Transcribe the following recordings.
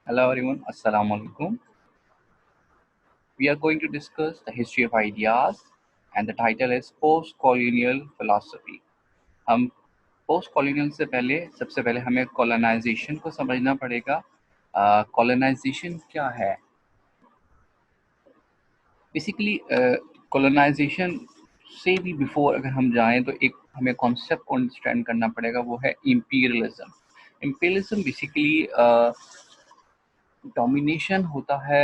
Hello everyone, Assalamu alaikum. We are going to discuss the history of ideas and the title is Post-Colonial Philosophy. हम post-colonial से पहले सबसे पहले हमें colonisation को समझना पड़ेगा। कॉलोनाइजेशन क्या है? बेसिकली कॉलोनाइजेशन से भी बिफोर अगर हम जाएं तो एक हमें कॉन्सेप्ट को अंडरस्टैंड करना पड़ेगा, वो है इम्पीरियलिज्म। इम्पीरियलिज्म बेसिकली डोमिनेशन होता है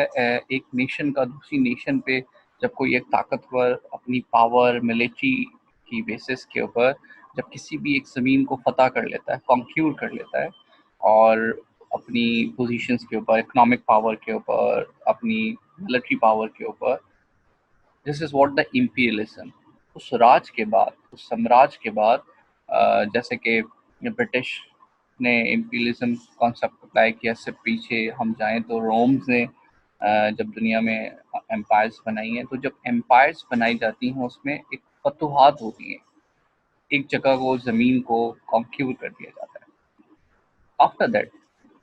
एक नेशन का दूसरी नेशन पे। जब कोई एक ताकतवर अपनी पावर मिलिट्री की बेसिस के ऊपर जब किसी भी एक ज़मीन को फतह कर लेता है, कॉन्क्यूर कर लेता है और अपनी पोजीशंस के ऊपर, इकोनॉमिक पावर के ऊपर, अपनी मिलिट्री पावर के ऊपर, this is what the imperialism. उस राज के बाद, उस साम्राज्य के बाद जैसे कि ब्रिटिश ने इम्पीरियलिज्म कॉन्सेप्ट अप्लाई किया। इससे पीछे हम जाएं तो रोम्स ने जब दुनिया में एम्पायर्स बनाई हैं, तो जब एम्पायर्स बनाई जाती हैं उसमें एक फतूहात होती हैं, एक जगह को, ज़मीन को कॉन्क्यूर कर दिया जाता है। आफ्टर दैट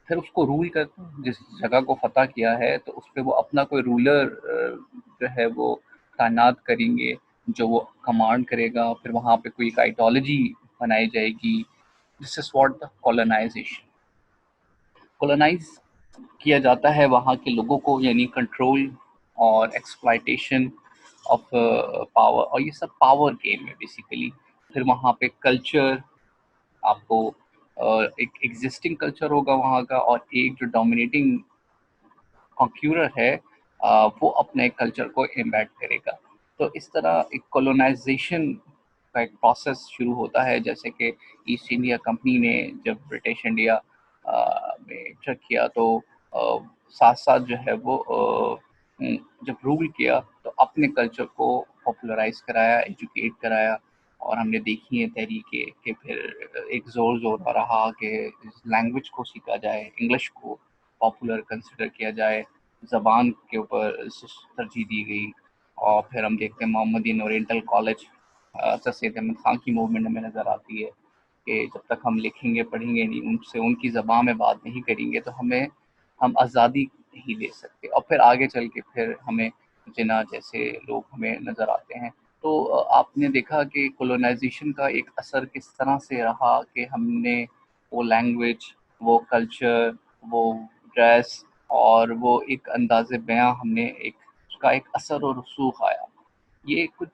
फिर उसको रूल करते हैं, जिस जगह को फतह किया है तो उस पे वो अपना कोई रूलर जो है वो तैनात करेंगे, जो वो कमांड करेगा। फिर वहाँ पे कोई एक आइडियोलॉजी बनाई जाएगी। This is what the colonization. Colonize किया जाता है वहाँ के लोगों को, यानी कंट्रोल और एक्सप्लॉयटेशन ऑफ पावर, और ये सब पावर गेम है बेसिकली। फिर वहाँ पे कल्चर, आपको एक एग्जिस्टिंग कल्चर होगा वहाँ का, और एक जो डोमिनेटिंग कॉन्क्यूरर है वो अपने कल्चर को इम्बैड करेगा। तो इस तरह एक कॉलोनाइजेशन का एक प्रोसेस शुरू होता है। जैसे कि ईस्ट इंडिया कंपनी ने जब ब्रिटिश इंडिया में एंटर किया तो साथ साथ जो है वो जब रूल किया तो अपने कल्चर को पॉपुलराइज कराया, एजुकेट कराया। और हमने देखी है तहरीकें कि फिर एक ज़ोर ज़ोर रहा कि इस लैंग्वेज को सीखा जाए, इंग्लिश को पॉपुलर कंसिडर किया जाए, ज़बान के ऊपर तरजीह दी गई। और फिर हम देखते हैं Mohammedan Oriental College, sir Syed Ahmad Khan की मूवमेंट हमें नज़र आती है कि जब तक हम लिखेंगे पढ़ेंगे नहीं, उनसे उनकी ज़बान में बात नहीं करेंगे तो हम आज़ादी नहीं ले सकते। और फिर आगे चल के फिर हमें जिन्ना जैसे लोग हमें नज़र आते हैं। तो आपने देखा कि कॉलोनाइजेशन का एक असर किस तरह से रहा कि हमने वो लैंग्वेज, वो कल्चर, वो ड्रेस और वो एक अंदाज़े बयां, हमने एक उसका एक असर और रसूख आया। ये कुछ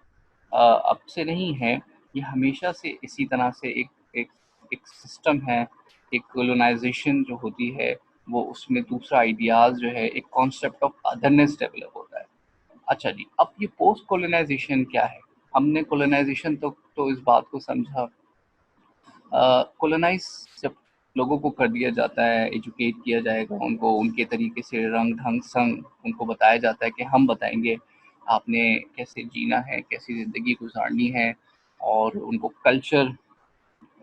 अब से नहीं है, ये हमेशा से इसी तरह से एक एक एक सिस्टम है। एक कॉलोनाइजेशन जो होती है वो उसमें दूसरा आइडियाज़ जो है, एक कॉन्सेप्ट ऑफ अदरनेस डेवलप होता है। अच्छा जी, अब ये पोस्ट कॉलोनाइजेशन क्या है? हमने कॉलोनाइजेशन तो इस बात को समझा। कॉलोनाइज़ जब लोगों को कर दिया जाता है, एजुकेट किया जाएगा उनको, उनके तरीके से रंग ढंग संग उनको बताया जाता है कि हम बताएँगे आपने कैसे जीना है, कैसी ज़िंदगी गुज़ारनी है। और उनको कल्चर,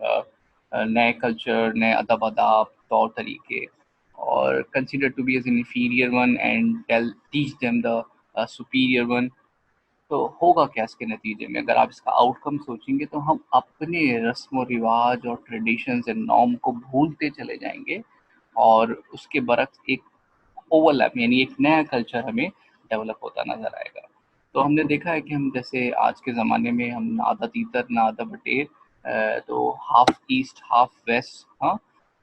अ नए कल्चर, नए अदब-आदाब, तौर-तरीके, और consider to be as an inferior one and teach them the superior one. तो होगा क्या इसके नतीजे में? अगर आप इसका आउटकम सोचेंगे तो हम अपने रस्म व रिवाज और ट्रेडिशंस एंड नॉर्म को भूलते चले जाएँगे, और उसके बरक्स एक ओवरलैप यानी एक नया कल्चर हमें डेवलप होता नज़र आएगा। तो हमने देखा है कि हम जैसे आज के ज़माने में हम ना आधा तीतर ना आधा बटेर, तो हाफ़ ईस्ट हाफ़ वेस्ट, हाँ?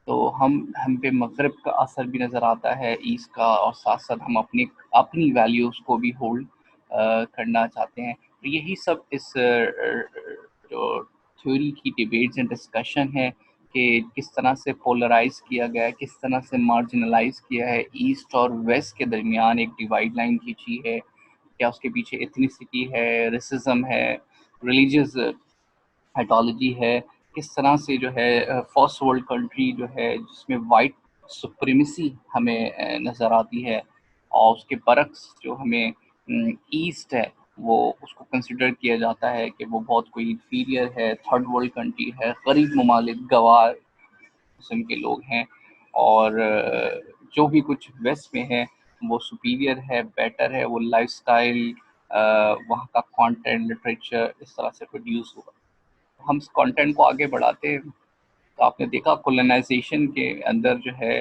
तो हम पे मग़रिब का असर भी नज़र आता है, ईस्ट का, और साथ-साथ हम अपनी अपनी वैल्यूज़ को भी होल्ड करना चाहते हैं। तो यही सब इस जो थ्योरी की डिबेट्स एंड डिस्कशन है कि किस तरह से पोलराइज़ किया गया है, किस तरह से मार्जिनलाइज़ किया है, ईस्ट और वेस्ट के दरमियान एक डिवाइड लाइन खींची है। क्या उसके पीछे एथनिसिटी है, रेसिज़्म है, रिलीजियस आइडियोलॉजी है, किस तरह से जो है फर्स्ट वर्ल्ड कंट्री जो है जिसमें वाइट सुप्रीमेसी हमें नज़र आती है, और उसके बरक्स जो हमें ईस्ट है वो उसको कंसिडर किया जाता है कि वो बहुत कोई इंफीरियर है, थर्ड वर्ल्ड कंट्री है, गरीब ममालिक, गँवार किस्म के लोग हैं। और जो भी कुछ वेस्ट में है वो सुपीरियर है, बेटर है, वो लाइफ़स्टाइल, वहाँ का कंटेंट, लिटरेचर इस तरह से प्रोड्यूस हुआ। हम इस कंटेंट को आगे बढ़ाते हैं। तो आपने देखा कॉलोनाइज़ेशन के अंदर जो है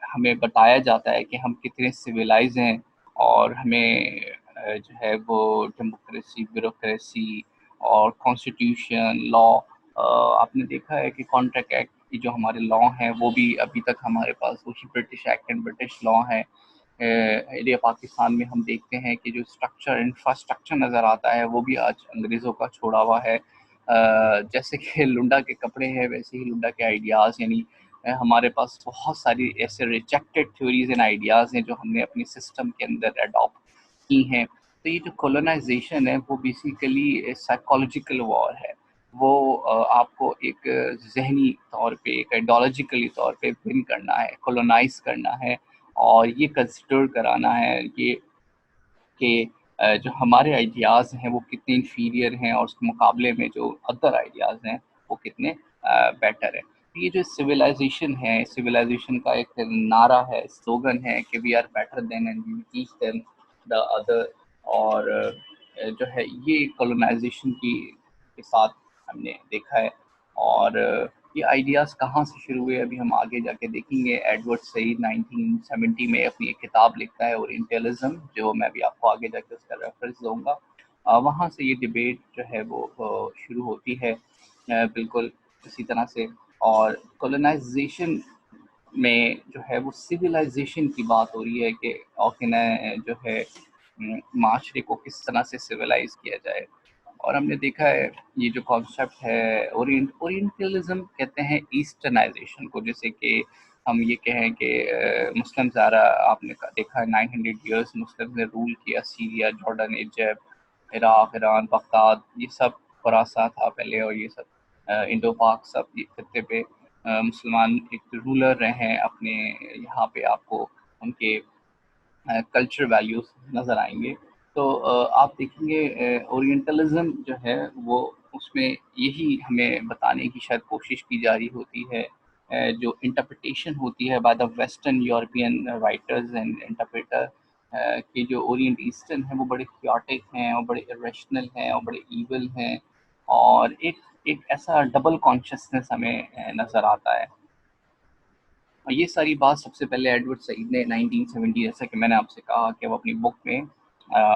हमें बताया जाता है कि हम कितने सिविलाइज हैं और हमें जो है वो डेमोक्रेसी, ब्यूरोक्रेसी और कॉन्स्टिट्यूशन, लॉ, आपने देखा है कि कॉन्ट्रैक्ट एक्ट की जो हमारे लॉ हैं वो भी अभी तक हमारे पास वही British act and British law है। इंडिया पाकिस्तान में हम देखते हैं कि जो स्ट्रक्चर, इंफ्रास्ट्रक्चर नज़र आता है वो भी आज अंग्रेज़ों का छोड़ा हुआ है। जैसे कि लुंडा के कपड़े हैं वैसे ही लुंडा के आइडियाज़, यानी हमारे पास बहुत सारी ऐसे रिजेक्टेड थ्योरीज एंड आइडियाज़ हैं जो हमने अपने सिस्टम के अंदर अडॉप्ट की हैं। तो ये जो कॉलोनाइजेशन है वो बेसिकली साइकोलॉजिकल वॉर है। वो आपको एक ज़हनी तौर पे, एक आइडियोलॉजिकली तौर पे विन करना है, कॉलोनाइज़ करना है और ये कंसिडर कराना है ये कि जो हमारे आइडियाज़ हैं वो कितने इन्फीरियर हैं और उसके मुकाबले में जो अदर आइडियाज़ हैं वो कितने बेटर हैं। तो ये जो सिविलाइजेशन है, सिविलाइजेशन का एक नारा है, स्लोगन है कि we are better than and we teach them the other. और जो है ये कॉलोनाइजेशन की के साथ हमने देखा है। और ये आइडियाज़ कहाँ से शुरू हुए अभी हम आगे जाके देखेंगे। एडवर्ड सईद 1970 में अपनी एक किताब लिखता है ओरिएंटलिज्म, जो मैं भी आपको आगे जाके उसका रेफरेंस दूंगा। वहाँ से ये डिबेट जो है वो शुरू होती है बिल्कुल इसी तरह से। और कॉलोनाइजेशन में जो है वो सिविलाइजेशन की बात हो रही है कि जो है माशरे को किस तरह से सिविलाइज किया जाए। और हमने देखा है ये जो कॉन्सेप्ट है ओरिएंटलिज्म कहते हैं ईस्टर्नाइजेशन को, जैसे कि हम ये कहें कि मुस्लिम ज़ारा आपने देखा है 900 ईयर्स मुस्लिम ने रूल किया, Syria, Jordan, Egypt, Iraq, Iran, Baghdad, ये सब खुरासान था पहले, और ये सब इंडो पाक सब ये खत्ते पे मुसलमान एक रूलर रहे हैं अपने। यहाँ पे आपको उनके कल्चर वैल्यूज नज़र आएंगे। तो आप देखेंगे ओरिएंटलिज्म जो है वो उसमें यही हमें बताने की शायद कोशिश की जा रही होती है। जो इंटरप्रिटेशन होती है by the western European writers and interpreter कि जो ओरिएंट ईस्टर्न है वो बड़े क्याटिक हैं और बड़े इरेशनल हैं और बड़े ईवल हैं। और एक एक ऐसा डबल कॉन्शियसनेस हमें नज़र आता है। और ये सारी बात सबसे पहले एडवर्ड सईद ने 1970, जैसा कि मैंने आपसे कहा कि वो अपनी बुक में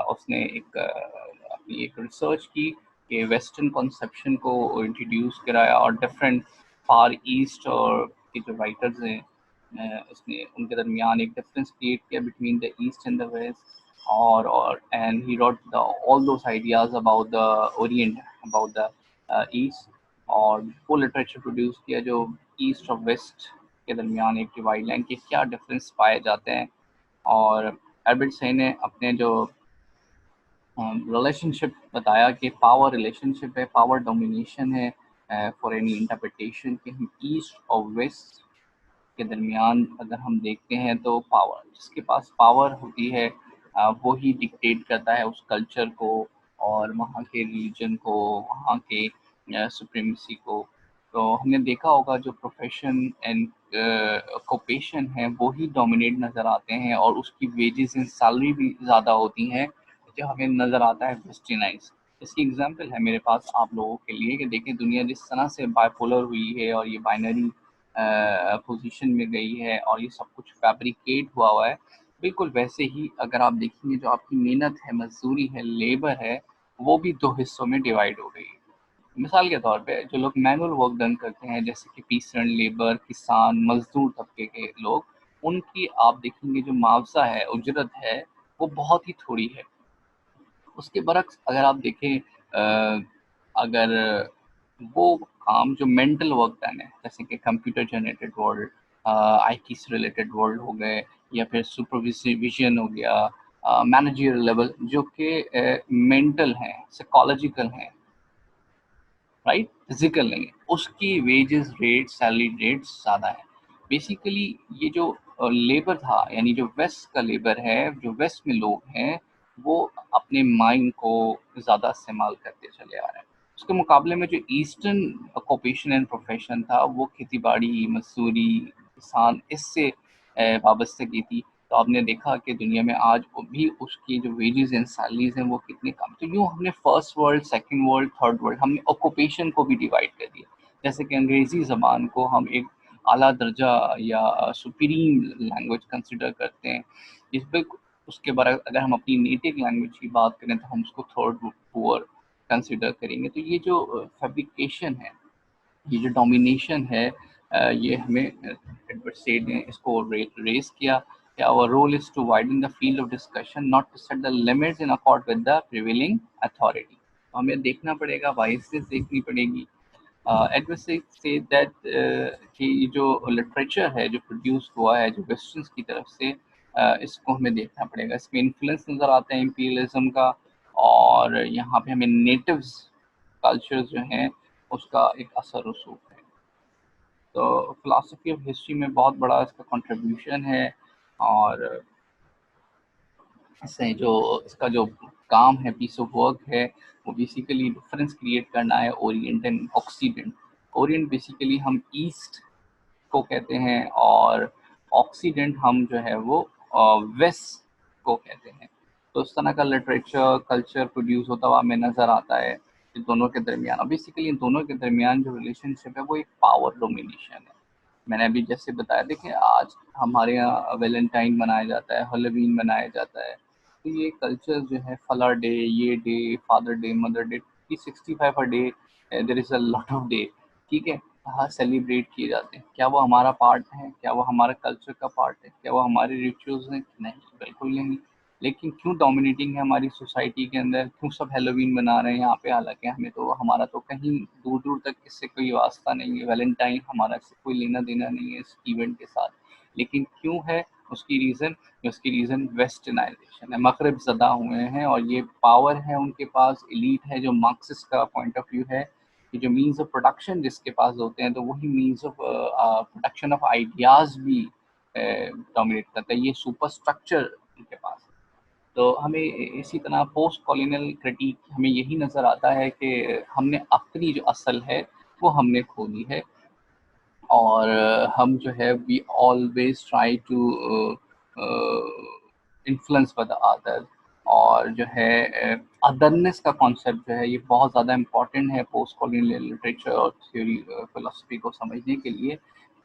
उसने एक अपनी एक रिसर्च की कि वेस्टर्न कॉन्सेप्शन को इंट्रोड्यूस कराया और डिफरेंट फार ईस्ट और के जो राइटर्स हैं उसने उनके दरमियान एक डिफरेंस क्रिएट किया between the east and the waste. और and he wrote the all those ideas about the Orient, about the East. और वो लिटरेचर प्रोड्यूस किया जो ईस्ट और वेस्ट के दरमियान एक डिवाइड लाइन के क्या डिफरेंस पाए जाते हैं। और एल्बर्ट सही ने अपने जो रिलेशनशिप बताया कि पावर रिलेशनशिप है, पावर डोमिनेशन है फॉर एनी इंटरप्रिटेशन कि हम ईस्ट और वेस्ट के दरमियान अगर हम देखते हैं तो पावर, जिसके पास पावर होती है वो ही डिक्टेट करता है उस कल्चर को और वहाँ के रिलीजन को, वहाँ के सुप्रीमेसी को। तो हमने देखा होगा जो प्रोफेशन एंड ऑक्यूपेशन है वो ही डोमिनेट नज़र आते हैं और उसकी वेजेस एंड सैलरी भी ज़्यादा होती हैं जो हमें नज़र आता है वेस्टर्नाइज। इसकी एग्जांपल है मेरे पास आप लोगों के लिए कि देखें दुनिया जिस तरह से बाइपोलर हुई है और ये बाइनरी पोजीशन में गई है और ये सब कुछ फैब्रिकेट हुआ हुआ है, बिल्कुल वैसे ही अगर आप देखेंगे जो आपकी मेहनत है, मजदूरी है, लेबर है, वो भी दो हिस्सों में डिवाइड हो गई है। मिसाल के तौर पे जो लोग मैनुअल वर्क डन करते हैं जैसे कि पीसन, लेबर, किसान, मजदूर तबके के लोग, उनकी आप देखेंगे जो मुआवजा है, उजरत है, वो बहुत ही थोड़ी है। उसके बरक्स अगर आप देखें अगर वो काम जो मेंटल वर्क डन है जैसे कि कंप्यूटर जनरेटेड वर्ल्ड, आईटी से रिलेटेड वर्ल्ड हो गए या फिर सुपरविजन हो गया, मैनेजरियल लेवल जो कि मेंटल हैं, साइकोलॉजिकल हैं, राइट, फिजिकल नहीं है, उसकी वेजेस रेट, सैलरी रेट्स ज़्यादा है। बेसिकली ये जो लेबर था यानी जो वेस्ट का लेबर है, जो वेस्ट में लोग हैं, वो अपने माइंड को ज़्यादा इस्तेमाल करते चले आ रहे हैं। उसके मुकाबले में जो ईस्टर्न ऑक्यूपेशन एंड प्रोफेशन था वो खेती बाड़ी, मजदूरी, किसान, इससे वाबस्तगी थी। तो आपने देखा कि दुनिया में आज भी उसकी जो वेजेस एंड सैलरीज हैं वो कितने कम। तो यूँ हमने first world, second world, third world, हमने ऑक्यूपेशन को भी डिवाइड कर दिया। जैसे कि अंग्रेज़ी ज़बान को हम एक आला दर्जा या सुपीरियम लैंग्वेज कंसिडर करते हैं। इस पे उसके बाद अगर हम अपनी नेटिव लैंग्वेज की बात करें तो हम उसको थर्ड पुअर कंसिडर करेंगे। तो ये जो फैब्रिकेशन है, ये जो डोमिनेशन है, ये हमें एडवर्ड सेड ने इसको रेज किया कि our role is to widen the field of discussion, not to set the limits in accord with the prevailing authority. हमें देखना पड़ेगा, बाइसेस देखनी पड़ेगी। एडवर्ड सेड से दैट कि ये जो लिटरेचर है जो प्रोड्यूस हुआ है जो वेस्टर्न्स की तरफ से, इसको हमें देखना पड़ेगा। इसमें इन्फ्लुएंस नज़र आता है इम्पीरियलिज्म का, और यहाँ पे हमें नेटिव्स कल्चर जो हैं उसका एक असर रसूख है। तो फिलॉसफी ऑफ हिस्ट्री में बहुत बड़ा इसका कंट्रीब्यूशन है, और इससे जो इसका जो काम है, पीस ऑफ वर्क है, वो बेसिकली डिफरेंस क्रिएट करना है Orient and oxidant. Orient basically हम ईस्ट को कहते हैं, और ऑक्सीडेंट हम जो है वो वेस्ट को कहते हैं। तो इस तरह का लिटरेचर कल्चर प्रोड्यूस होता हुआ हमें नज़र आता है इन दोनों के दरमियान। और बेसिकली इन दोनों के दरमियान जो रिलेशनशिप है वो एक पावर डोमिनेशन है। मैंने अभी जैसे बताया, देखिए आज हमारे यहाँ वैलेंटाइन मनाया जाता है, हेलोवीन मनाया जाता है। तो ये कल्चर जो है, फलर डे, ये day, father day, mother day, 365 a day, there is a lot of day, ठीक है, हाँ सेलिब्रेट किए जाते हैं। क्या वो हमारा पार्ट है? क्या वो हमारे कल्चर का पार्ट है? क्या वो हमारे रिचुअल्स हैं? नहीं, बिल्कुल नहीं। लेकिन क्यों डोमिनेटिंग है हमारी सोसाइटी के अंदर? क्यों सब हेलोवीन मना रहे हैं यहाँ पे? हालांकि हमें तो, हमारा तो कहीं दूर दूर तक इससे कोई वास्ता नहीं है, वैलेंटाइन हमारा इससे कोई लेना देना नहीं है इस इवेंट के साथ। लेकिन क्यों है? उसकी रीज़न वेस्टर्नाइजेशन है, मगरब ज़दा हुए हैं, और ये पावर है उनके पास, एलीट है जो मार्क्सिस्ट का पॉइंट ऑफ व्यू है कि जो मीन्स ऑफ प्रोडक्शन जिसके पास होते हैं, तो वही means of production of ideas भी डोमिनेट करता है। ये सुपर स्ट्रक्चर उनके पास। तो हमें इसी तरह पोस्ट कॉलोनियल क्रिटिक हमें यही नज़र आता है कि हमने अपनी जो असल है वो हमने खो दी है, और हम जो है we always try to influence by the other. और जो है अदरनेस का कॉन्सेप्ट जो है ये बहुत ज़्यादा इम्पोर्टेंट है पोस्ट कॉलोनियल लिटरेचर और थ्योरी फिलोसफी को समझने के लिए।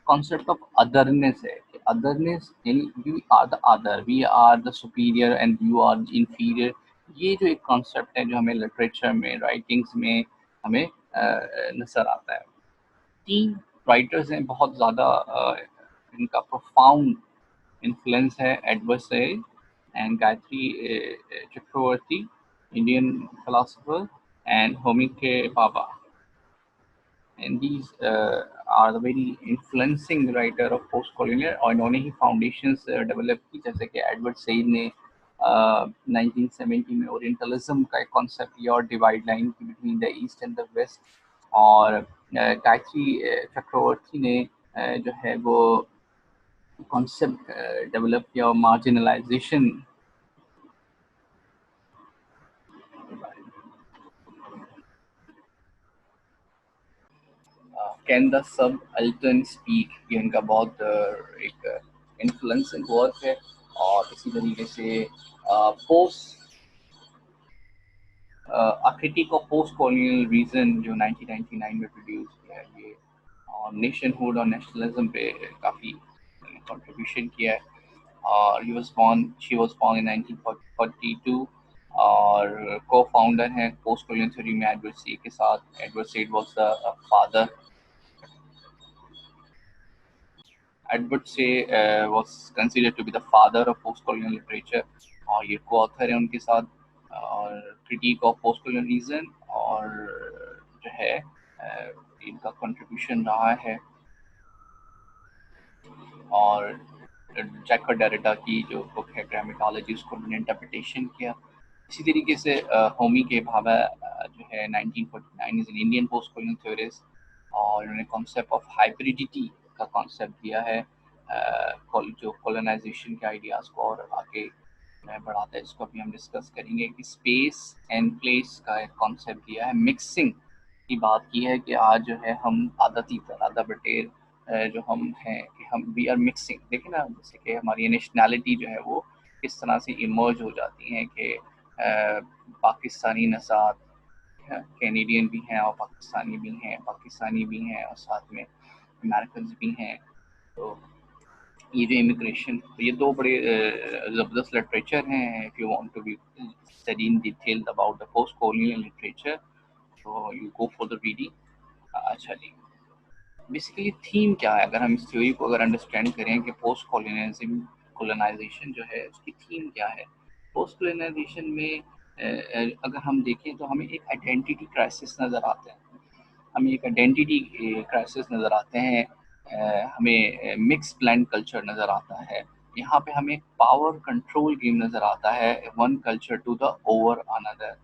कॉन्सेप्ट ऑफ अदरनेस है कि अदरनेस यानी we are the other, we are the superior and you are inferior. ये जो एक कॉन्सेप्ट है जो हमें लिटरेचर में, राइटिंग्स में हमें नज़र आता है। 3 राइटर्स हैं बहुत ज़्यादा, इनका प्रोफाउंड इन्फ्लुएंस है, Edward Said and Gayatri Chakravarti, Indian philosopher, and Homi K Bhabha. And these are the very influencing writer of post colonial, और इन्होंने ही फाउंडेशंस डेवलप की, जैसे कि एडवर्ड सईद ने 1970 में ओरिएंटलिज्म का एक कॉन्सेप्ट लिया और डिवाइड लाइन की between the east and the waste. और गायत्री चक्रवर्ती ने जो है वो कॉन्सेप्ट डेवलप किया और marginalisation. Can the sub Alton speak, ये इनका बहुत एक इन्फ्लुएंसिंग वर्क है। और इसी तरीके से post a critique of post colonial reason जो 1999 में प्रोड्यूस किया है, ये और नेशनहुड और नेशनलिज्म पे काफ़ी कंट्रीब्यूशन किया है। और शी वाज बॉर्न इन 1942, और को फाउंडर हैं पोस्ट कॉलोनियल थ्योरी में एडवर्ड सईद के साथ। Edward Said was the father, Edward Say was considered to be the father of post-colonial literature, और ये co-author है उनके साथ। और critique of post-colonialism, और जो है इनका contribution रहा है। और जैक डेरिडा की जो बुक है ग्रामेटोलॉजी, उसको उन्होंने इंटरप्रिटेशन किया। इसी तरीके से होमी के भाभा जो है 1949 is an Indian post colonial theorist, और उन्होंने कॉन्सेप्ट ऑफ हाइब्रिडिटी का कॉन्सेप्ट दिया है, जो कॉलोनाइजेशन के आइडियाज़ को और आगे बढ़ाता है। इसको अभी हम डिस्कस करेंगे कि स्पेस एंड प्लेस का एक कॉन्सेप्ट दिया है। मिक्सिंग की बात की है कि आज जो है हम आदती पर आधा बटेर जो हम हैं कि हम वी आर मिक्सिंग। देखिए ना, जैसे कि हमारी नेशनैलिटी जो है वो किस तरह से इमर्ज हो जाती हैं कि पाकिस्तानी नसात कैनेडियन भी हैं और पाकिस्तानी भी हैं, पाकिस्तानी भी हैं और साथ में अमेरिकन भी हैं। तो ये जो इमिग्रेशन, तो ये दो बड़े ज़बरदस्त लिटरेचर हैं। If you want to be study in detail about the post colonial literature, तो you go for the reading. अच्छा जी, बेसिकली थीम क्या है, अगर हम इस थ्योरी को अगर अंडरस्टैंड करें कि पोस्ट कॉलोनियलिज्म कॉलोनाइजेशन जो है उसकी थीम क्या है। पोस्ट कॉलोनाइजेशन में अगर हम देखें तो हमें एक आइडेंटिटी क्राइसिस नज़र आते हैं, हमें एक आइडेंटिटी क्राइसिस नज़र आते हैं, हमें मिक्स ब्लेंड कल्चर नज़र आता है, यहाँ पे हमें पावर कंट्रोल गेम नज़र आता है, one culture to the over another.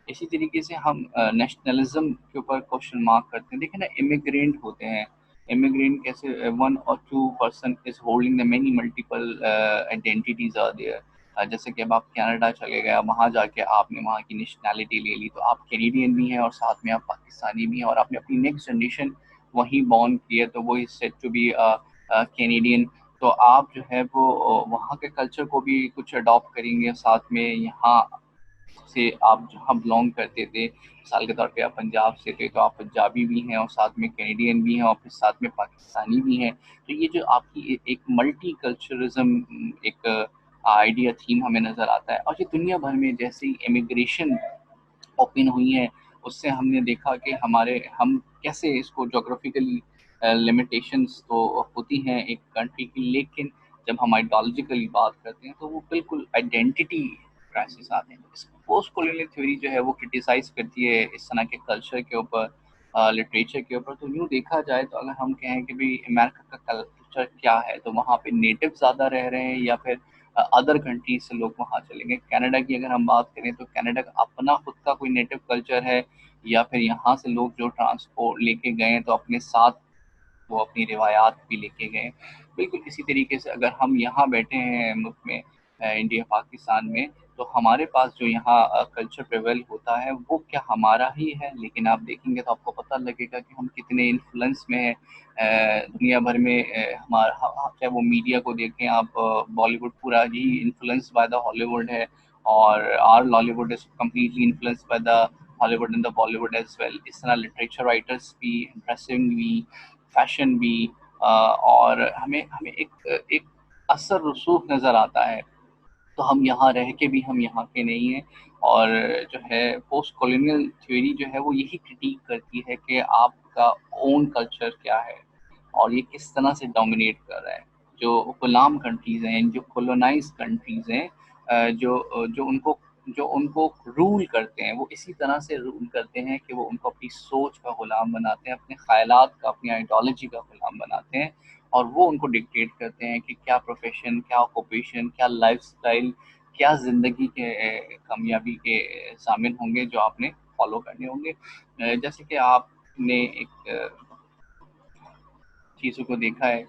इसी तरीके से हम नेशनलिज्म के ऊपर क्वेश्चन मार्क करते हैं। देखिए ना, इमिग्रेंट होते हैं, इमिग्रेंट कैसे वन और two person is holding the many multiple identities are there. जैसे कि अब आप कनाडा चले गए, वहाँ जाके आपने वहाँ की नेशनैलिटी ले ली, तो आप कैनेडियन भी हैं और साथ में आप पाकिस्तानी भी हैं, और आपने अपनी नेक्स्ट जनरेशन वहीं बॉर्न की है, तो वो is said to be Canadian. तो आप जो है वो वहाँ के कल्चर को भी कुछ अडॉप्ट करेंगे, साथ में यहाँ से आप जहाँ बिलोंग करते थे, मिसाल के तौर पे आप पंजाब से थे, तो आप पंजाबी भी हैं और साथ में कैनेडियन भी हैं और फिर साथ में पाकिस्तानी भी हैं। तो ये जो आपकी एक मल्टी कल्चरलिज्म एक आइडिया थीम हमें नज़र आता है। और ये दुनिया भर में जैसे ही इमिग्रेशन ओपन हुई है, उससे हमने देखा कि हमारे हम कैसे इसको जोग्राफिकली लिमिटेशंस तो होती हैं एक कंट्री की, लेकिन जब हम आइडियोलॉजिकली बात करते हैं तो वो बिल्कुल आइडेंटिटी क्राइसिस आते हैं। पोस्ट कॉलोनियल थ्योरी जो है वो क्रिटिसाइज करती है इस तरह के कल्चर के ऊपर, लिटरेचर के ऊपर। तो यूँ देखा जाए तो अगर हम कहें कि भाई अमेरिका का कल्चर क्या है, तो वहाँ पे नेटिव ज़्यादा रह रहे हैं या फिर अदर कंट्रीज से लोग वहाँ चलेंगे। कनाडा की अगर हम बात करें तो कनाडा का अपना खुद का कोई नेटिव कल्चर है, या फिर यहाँ से लोग जो ट्रांसपोर्ट लेके गए हैं तो अपने साथ वो अपनी रिवायात भी लेके गए। बिल्कुल इसी तरीके से अगर हम यहाँ बैठे हैं मुल्क में, इंडिया पाकिस्तान में, तो हमारे पास जो यहाँ कल्चर प्रिवेल होता है वो क्या हमारा ही है, लेकिन आप देखेंगे तो आपको पता लगेगा कि हम कितने इन्फ्लुएंस में हैं दुनिया भर में। हमारा चाहे वो मीडिया को देखें आप, बॉलीवुड पूरा ही इन्फ्लुएंस बाय द हॉलीवुड है, और our Lollywood is completely influence by the Hollywood and the Bollywood as well. इस तरह लिटरेचर राइटर्स भी, ड्रेसिंग भी, फैशन भी, और हमें हमें एक असर रसूख नज़र आता है। तो हम यहाँ रह के भी हम यहाँ के नहीं हैं। और जो है पोस्ट कॉलोनियल थ्योरी जो है वो यही क्रिटिक करती है कि आपका ओन कल्चर क्या है और ये किस तरह से डोमिनेट कर रहा है। जो गुलाम कंट्रीज हैं, जो कॉलोनाइज कंट्रीज हैं, जो जो उनको रूल करते हैं, वो इसी तरह से रूल करते हैं कि वो उनको अपनी सोच का गुलाम बनाते हैं, अपने ख्यालात का, अपनी आइडियोलॉजी का गुलाम बनाते हैं, और वो उनको डिक्टेट करते हैं कि क्या प्रोफेशन, क्या ऑक्यूपेशन, क्या लाइफस्टाइल, क्या ज़िंदगी के कामयाबी के ज़ामिन होंगे जो आपने फॉलो करने होंगे। जैसे कि आपने एक चीज़ों को देखा है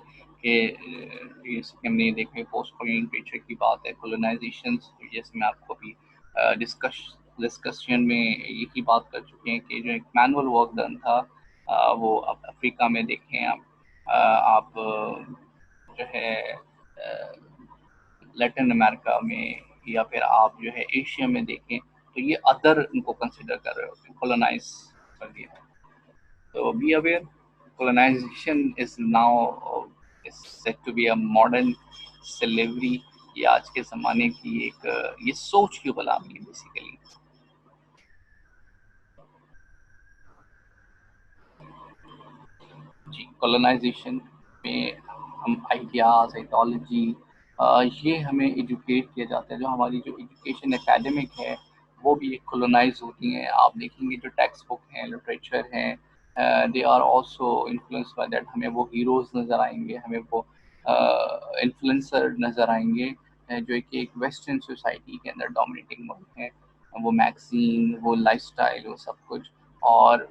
कि जैसे कि हमने ये देखा है पोस्ट कॉलोनियल लिटरेचर की बात है, कॉलोनाइजेशन, जैसे मैं आपको अभी डिस्कशन में यही बात कर चुके हैं कि जो एक मैनुअल वर्क डन था, वो अब अफ्रीका में देखें आप, आप जो है लैटिन अमेरिका में, या फिर आप जो है एशिया में देखें, तो ये अदर उनको कंसिडर कर रहे होते हैं, कॉलोनाइज कर दिया। So be aware, colonization is now is said to be a modern slavery। ये आज के ज़माने की एक ये सोच की गुलामी है बेसिकली। जी, कॉलोनाइजेशन में हम आइडियाज़, आइडियोलॉजी, ये हमें एजुकेट किया जाता है। जो हमारी जो एजुकेशन एकेडमिक है वो भी एक कॉलोनाइज होती हैं। आप देखेंगे जो टेक्स्ट बुक हैं, लिटरेचर हैं, they are also influenced by that. हमें वो हीरोज़ नज़र आएंगे, हमें वो इन्फ्लुएंसर नज़र आएंगे, जो एक वेस्टर्न सोसाइटी के अंदर डोमिनेटिंग मोड है। वो मैगज़ीन, वो लाइफस्टाइल, वो सब कुछ। और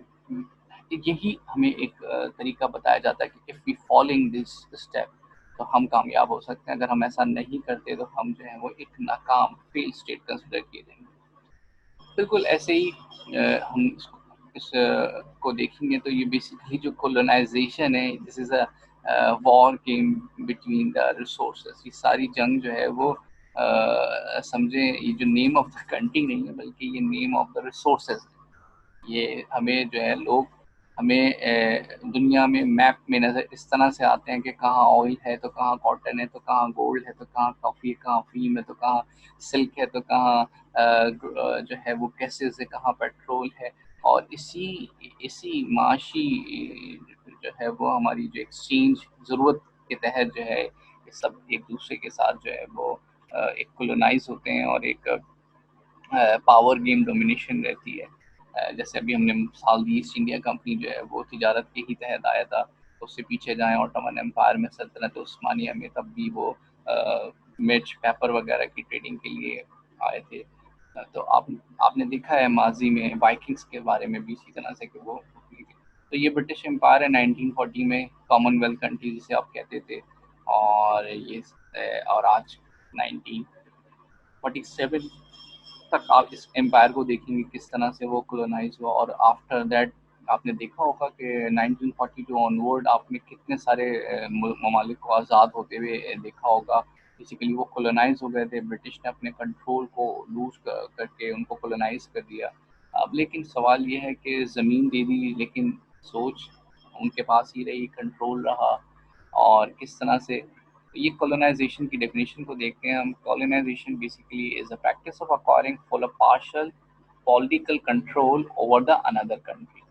यही हमें एक तरीका बताया जाता है कि if we following this step तो हम कामयाब हो सकते हैं, अगर हम ऐसा नहीं करते तो हम जो है वो एक नाकाम फेल स्टेट कंसिडर किए जाएंगे। बिल्कुल ऐसे ही हम को देखेंगे तो ये बेसिकली जो कॉलोनाइजेशन है, this is a war game between the resources. ये सारी जंग जो है वो समझे, ये जो नेम ऑफ द कंट्री नहीं है बल्कि ये नेम ऑफ द रिसोर्सेज। ये हमें जो है लोग हमें दुनिया में मैप में नज़र इस तरह से आते हैं कि कहाँ ऑयल है तो कहाँ कॉटन है तो कहाँ गोल्ड है तो कहाँ कॉफ़ी है, कहाँ अफीम है तो कहाँ सिल्क है तो कहाँ जो है वो गैसेस है, कहाँ पेट्रोल है। और इसी इसी माशी जो है वो हमारी जो एक्सचेंज ज़रूरत के तहत जो है ये सब एक दूसरे के साथ जो है वो एक कोलोनाइज होते हैं और एक पावर गेम डोमिनेशन रहती है। जैसे अभी हमने मिसाल दी ईस्ट इंडिया कंपनी जो है वो तिजारत के ही तहत आया था। तो उससे पीछे जाएँ ऑटोमन एम्पायर में सल्तनत उस्मानिया में तब भी वो मिर्च, पेपर वगैरह की ट्रेडिंग के लिए आए थे। तो आपने देखा है माज़ी में वाइकिंग्स के बारे में भी इसी तरह से कि वो तो ये ब्रिटिश एम्पायर है 1940 में कॉमनवेल्थ कंट्री जिसे आप कहते थे। और ये और आज 1947 तक आप इस एम्पायर को देखेंगे किस तरह से वो कॉलोनाइज हुआ। और आफ्टर दैट आपने देखा होगा कि 1942 ऑनवर्ड आपने कितने सारे ममालिक को आज़ाद होते हुए देखा होगा। बेसिकली वो कॉलोनाइज हो गए थे, ब्रिटिश ने अपने कंट्रोल को लूज करके उनको कॉलोनाइज कर दिया। अब लेकिन सवाल ये है कि ज़मीन दे दी लेकिन सोच उनके पास ही रही, कंट्रोल रहा। और किस तरह से ये कॉलोनाइजेशन की डेफिनेशन को देखते हैं हम। Colonization basically is a practice of acquiring full a partial political control over the another country,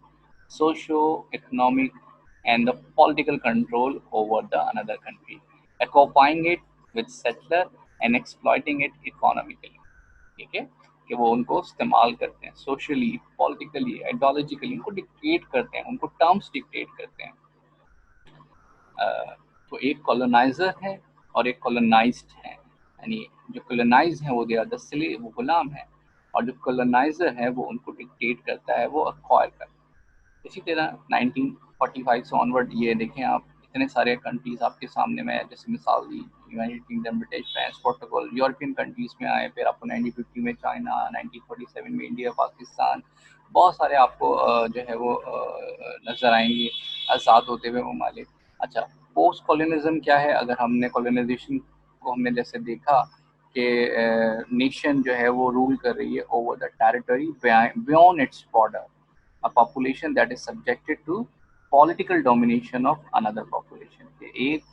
socio economic and the political control over the another country, occupying it with settler and exploiting it economically। ठीक है कि वो उनको इस्तेमाल करते हैं socially, politically, ideologically, उनको dictate करते हैं, उनको टर्म्स डिक्टेट करते हैं। तो एक कॉलोनाइजर है और एक कॉलोनाइज्ड है। यानी जो कॉलोनाइज है वो दे आर द स्लेव, वो गुलाम है। और जो कॉलोनाइजर है वो उनको डिक्टेट करता है, वो अक्वायर करता है। इसी तरह 1945 से ऑनवर्ड ये देखें आप, इतने सारे कंट्रीज आपके सामने में है। जैसे मिसाल दी United Kingdom, British, France, Portugal, European countries में आए। फिर आपको 1950 में चाइना, 1947 में इंडिया, पाकिस्तान, बहुत सारे आपको जो है वो नज़र आएंगे आज़ाद होते हुए ममालिक। अच्छा, पोस्ट कॉलोनिज्म क्या है? अगर हमने कॉलोनाइजेशन को हमने जैसे देखा कि नेशन जो है वो रूल कर रही है over the territory beyond its border, a population that is subjected to political domination of another population। एक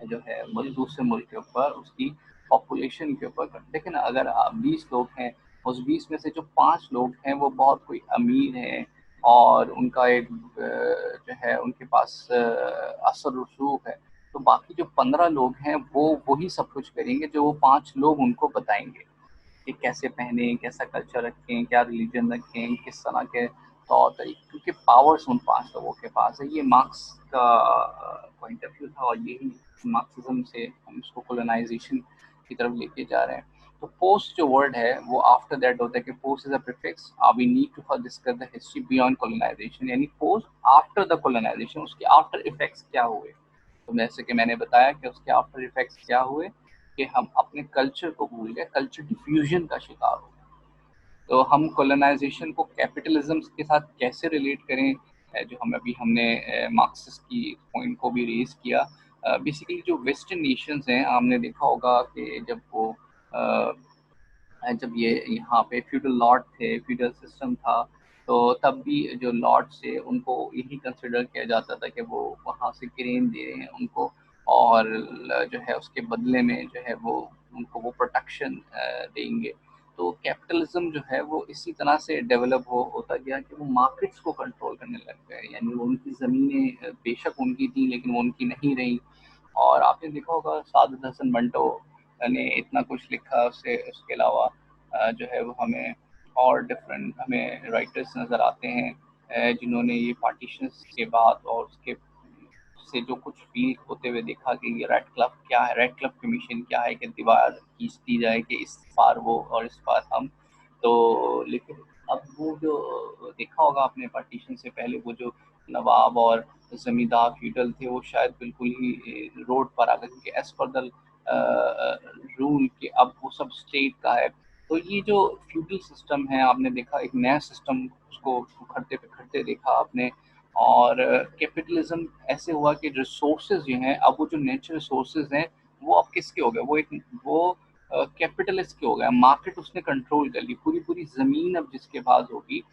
जो है मुल्क दूसरे मुल्क के ऊपर उसकी पॉपुलेशन के ऊपर। लेकिन अगर 20 लोग हैं, उस 20 में से जो 5 लोग हैं वो बहुत कोई अमीर हैं और उनका एक जो है उनके पास असर रसूख है, तो बाकी जो 15 लोग हैं वो वही सब कुछ करेंगे जो वो 5 लोग उनको बताएंगे कि कैसे पहने, कैसा कल्चर रखें, क्या रिलीजन रखें, किस तरह के तौर तरीके, क्योंकि पावर्स उन 5 लोगों के पास है। ये मार्क्स का पॉइंट ऑफ व्यू था और यही मार्क्सिज्म से हम इसको कोलोनाइजेशन की तरफ लेके जा रहे हैं। तो पोस्ट जो वर्ड है वो आफ्टर दैट होता है कि post is a prefix, we need to discuss the history beyond colonization. यानी पोस्ट आफ्टर द कोलोनाइजेशन, उसके आफ्टर इफेक्ट्स क्या हुए। तो जैसे कि मैंने बताया कि उसके आफ्टर इफेक्ट्स क्या हुए कि हम अपने कल्चर को भूल गए, कल्चर डिफ्यूजन का शिकार हो गए। तो हम कोलोनाइजेशन को कैपिटलिज्म के साथ कैसे रिलेट करें, जो हम अभी हमने मार्क्सिस्ट की पॉइंट को भी रेज किया। बेसिकली जो वेस्टर्न नेशंस हैं, हमने देखा होगा कि जब वो जब ये यहाँ पे फ्यूडल लॉर्ड थे, फ्यूडल सिस्टम था, तो तब भी जो लॉर्ड्स थे उनको यही कंसिडर किया जाता था कि वो वहाँ से ग्रेन दे रहे हैं उनको और जो है उसके बदले में जो है वो उनको वो प्रोटेक्शन देंगे। तो कैपिटलिज्म जो है वो इसी तरह से डेवलप होता गया कि वो मार्केट्स को कंट्रोल करने लग गए। यानी वो उनकी ज़मीनें बेशक उनकी थी लेकिन वो उनकी नहीं रही। और आपने देखा होगा सादत हसन मंटो ने इतना कुछ लिखा, उससे उसके अलावा जो है वो हमें और डिफरेंट हमें राइटर्स नज़र आते हैं जिन्होंने ये पार्टीशंस के बाद और उसके से जो कुछ फील होते हुए देखा कि ये रेड क्लब क्या है, रेड क्लब कमीशन क्या है कि दीवार खींचती जाए कि इस पार वो और इस पार हम। तो लेकिन अब वो जो देखा होगा आपने पार्टीशन से पहले वो जो नवाब और जमींदार फ्यूडल थे वो शायद बिल्कुल ही रोड पर आ गए, क्योंकि एज पर द रूल के अब वो सब स्टेट का है। तो ये जो फ्यूडल सिस्टम है आपने देखा एक नया सिस्टम उसको उखड़ते देखा आपने। और कैपिटलिज्म ऐसे हुआ कि रिसोर्सेज जो हैं अब वो जो नेचुरल रिसोर्सेज हैं वो अब किसके हो गए, वो एक वो कैपिटलिस्ट के हो गया, मार्केट उसने कंट्रोल कर ली। पूरी पूरी ज़मीन अब जिसके पास होगी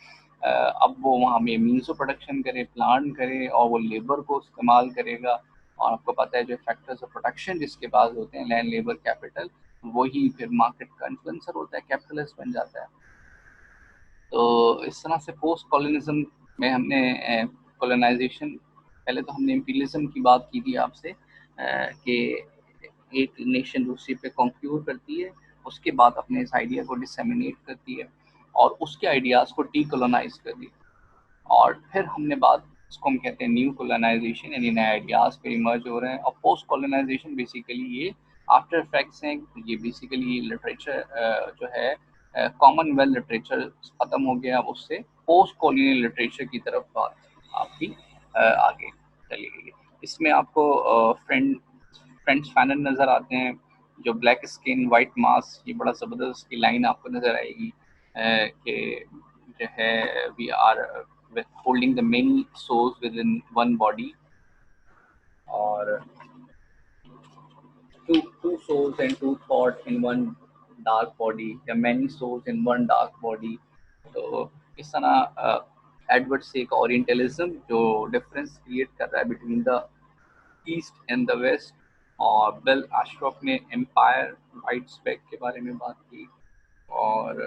अब वो वहाँ में मीन्स ऑफ प्रोडक्शन करे, प्लान करे और वो लेबर को इस्तेमाल करेगा। और आपको पता है जो फैक्टर्स ऑफ प्रोडक्शन जिसके पास होते हैं, लैंड, लेबर, कैपिटल, वही फिर मार्केट का इन्फ्लुएंसर होता है, कैपिटलिस्ट बन जाता है। तो इस तरह से पोस्ट कॉलोनिज्म में हमने कॉलोनाइजेशन, पहले तो हमने इम्पीरियलिज्म की बात की थी आपसे कि एक नेशन दूसरी पे कॉन्क्यूर करती है, उसके बाद अपने इस आइडिया को डिसेमिनेट करती है और उसके आइडियाज़ को डीकोलोनाइज करती है। और फिर हमने बात, इसको हम कहते हैं न्यू कोलोनाइजेशन, यानी नए आइडियाज़ पे इमर्ज हो रहे हैं। और पोस्ट कोलोनाइजेशन बेसिकली ये आफ्टर इफेक्ट्स हैं, ये बेसिकली लिटरेचर जो है कॉमनवेल्थ लिटरेचर ख़त्म हो गया, उससे पोस्ट कॉलोनियल लिटरेचर की तरफ बात आपकी आगे चली गई है। इसमें आपको फ्रेंच फैनन नज़र आते हैं, जो ब्लैक स्किन वाइट मास, ये बड़ा ज़बरदस्त की लाइन आपको नज़र आएगी कि जो है we are holding the many souls within one body, और two souls and two thoughts in one dark body, या many souls in one dark body। तो इस तरह एडवर्ड से एक ओरिएंटलिज्म जो डिफरेंस क्रिएट कर रहा है between the east and the waste. और बेल एस्ट्रॉफ ने एम्पायर वाइट स्पेक के बारे में बात की। और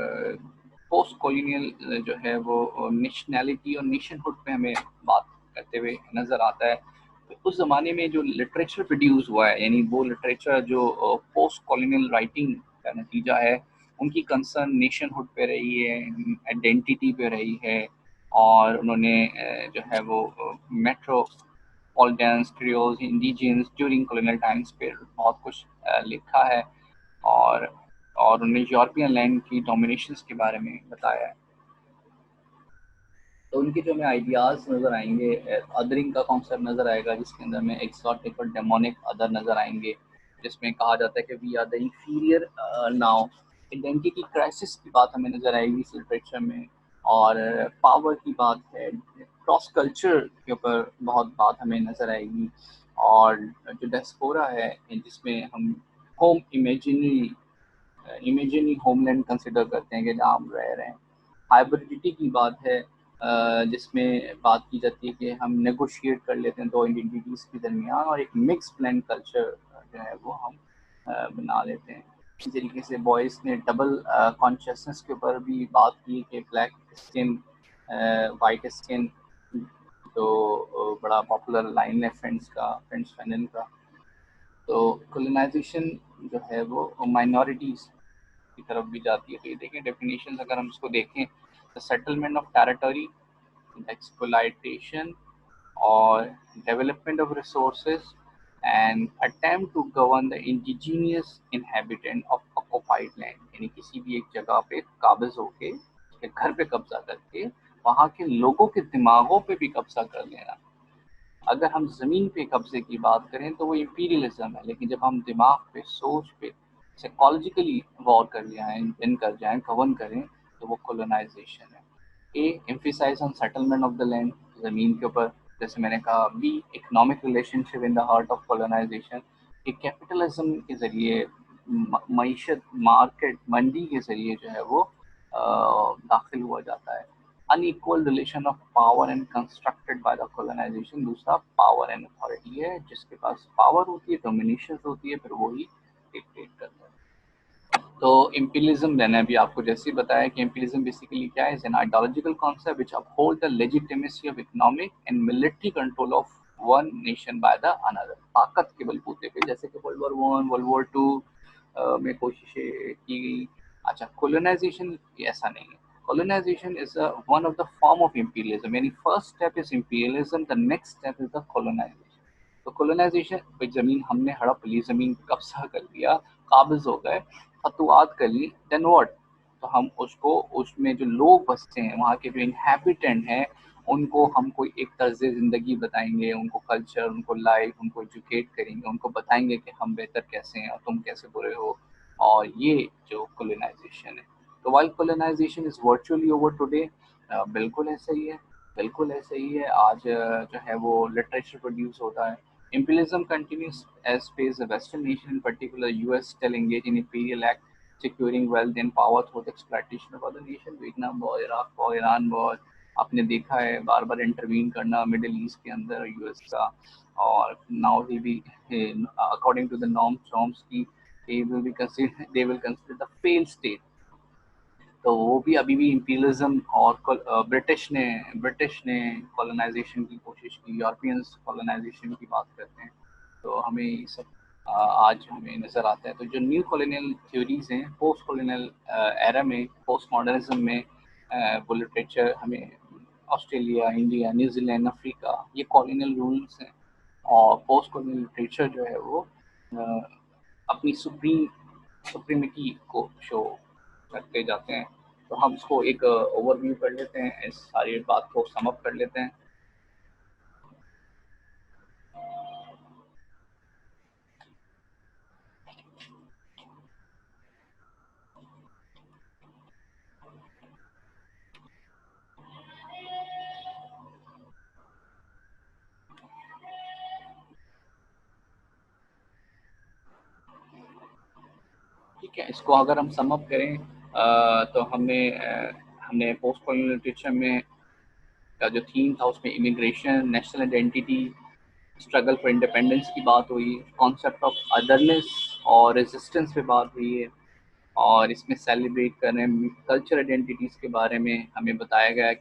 पोस्ट कॉलोनियल जो है वो नेशनैलिटी और नेशनहुड पे हमें बात करते हुए नज़र आता है। तो उस ज़माने में जो लिटरेचर प्रोड्यूस हुआ है, यानी वो लिटरेचर जो पोस्ट कॉलोनियल राइटिंग का नतीजा है, उनकी कंसर्न नेशनहुड पे रही है, आइडेंटिटी पे रही है। और उन्होंने जो है वो मेट्रोपॉलिटन्स, क्रियोल्स, इंडिजियंस ड्यूरिंग कॉलोनियल टाइम्स पे बहुत कुछ लिखा है। और और उन्हें यूरोपियन लैंड की डोमिनेशंस के बारे में बताया है। तो उनके जो हमें आइडियाज़ नज़र आएंगे, अदरिंग का कॉन्सेप्ट नज़र आएगा, जिसके अंदर में एक्सोटिक और डेमोनिक अदर नज़र आएंगे, जिसमें कहा जाता है कि we are the inferior now. Identity crisis की बात हमें नज़र आएगी इस लिटरेचर में। और पावर की बात है, क्रॉस कल्चर के ऊपर बहुत बात हमें नज़र आएगी। और जो डायस्पोरा है, जिसमें हम होम इमेजिनरी होमलैंड कंसिडर करते हैं कि जहाँ हम रह रहे हैं। हाइब्रिडिटी की बात है, जिसमें बात की जाती है कि हम नेगोशिएट कर लेते हैं दो आइडेंटिटीज़ के दरमियान, और एक मिक्स ब्लेंड कल्चर जो है वो हम बना लेते हैं। इसी तरीके से बॉयज़ ने डबल कॉन्शियसनेस के ऊपर भी बात की कि ब्लैक स्किन, वाइट स्किन, जो बड़ा पॉपुलर लाइन है फ्रेंच फैनन का। तो कोलोनाइजेशन जो है वो माइनॉरिटीज़ की तरफ भी जाती है। तो ये देखें डेफिनेशन, अगर हम इसको देखें, the settlement of territory, exploitation और development of resources and attempt to govern the indigenous inhabitant of occupied land, यानी किसी भी एक जगह पे काबिज होके, उसके घर पे कब्जा करके वहाँ के लोगों के दिमागों पे भी कब्जा कर लेना। अगर हम ज़मीन पे कब्जे की बात करें तो वो इम्पीरियलिज्म है, लेकिन जब हम दिमाग पे, सोच पे, साइकोलॉजिकली वॉर कर जाएं, विन कर जाएं, गवर्न करें, तो वो कोलोनाइजेशन है। A emphasize on settlement of the land, ज़मीन के ऊपर, जैसे मैंने कहा। B economic relationship in the heart of colonization, कि कैपिटलिज्म के ज़रिए मईशत, मार्केट, मंडी के ज़रिए जो है वो दाखिल हुआ जाता है। Unequal relation of power and constructed by the colonization, दूसरा पावर एंड अथॉरिटी है, जिसके पास पावर होती है, डोमिनेशन होती है, फिर वही डिक्टेट करता है। तो इम्पीरियलिज्म, मैंने अभी आपको जैसे ही बताया कि इम्पीरियलिज्म बेसिकली क्या है, an ideological concept which uphold the legitimacy of economic and military control of one nation by the another. ताकत के बलबूते पे, जैसे कि world war one, world war two में कोशिशें की गई। अच्छा, कोलोनाइजेशन ऐसा नहीं है। colonization is one of the form of imperialism, यानी first step is imperialism, the next step is the colonization। तो colonization, भाई ज़मीन हमने हड़प ली, ज़मीन कब्जा कर लिया, काबिज हो गए, फतवात कर ली, देन व्हाट? तो हम उसको, उसमें जो लोग बसते हैं, वहाँ के जो इनहेबिटेंट हैं, उनको हम कोई एक तर्ज ज़िंदगी बताएंगे, उनको कल्चर, उनको लाइफ, उनको एजुकेट करेंगे, उनको बताएंगे कि हम बेहतर कैसे हैं और तुम कैसे बुरे हो। और ये जो कोलोनाइजेशन है। तो while colonisation is virtually over today, बिल्कुल ऐसा ही है, बिल्कुल ऐसा ही है। आज जो है वो लिटरेचर प्रोड्यूस होता है। Imperialism continues as phase the Western nation, in particular US, still engage in imperial act, securing wealth and power through the exploitation of other nations, Vietnam war, Iraq war, Iran war, आपने देखा है बार-बार intervene करना middle east के अंदर US का, और now he be according to the norms की they will consider the failed state. तो वो भी अभी भी इम्पीरियलिज्म और ब्रिटिश ने कॉलोनाइजेशन की कोशिश की, यूरोपियंस कॉलोनाइजेशन की बात करते हैं। तो हमें ये सब आज हमें नज़र आता है। तो जो न्यू कॉलोनियल थ्योरीज हैं पोस्ट कॉलोनियल एरा में, पोस्ट मॉडर्निज्म में, वो लिटरेचर हमें ऑस्ट्रेलिया, इंडिया, न्यूजीलैंड, अफ्रीका, ये कॉलोनियल रूल्स हैं। और पोस्ट कॉलोनियल लिटरेचर जो है वो अपनी सुप्रीमिटी को शो करते जाते हैं। तो हम इसको एक ओवरव्यू कर लेते हैं, इस सारी बात को सम अप कर लेते हैं। ठीक है, इसको अगर हम सम अप करें तो हमने पोस्ट कॉलोनियल लिटरेचर में का जो थीम था उसमें immigration, national identity, struggle for independence की बात हुई, कॉन्सेप्ट ऑफ अदरनेस और रेजिस्टेंस पे बात हुई है, और इसमें सेलिब्रेट कर रहे हैं कल्चर आइडेंटिटीज़ के बारे में हमें बताया गया है।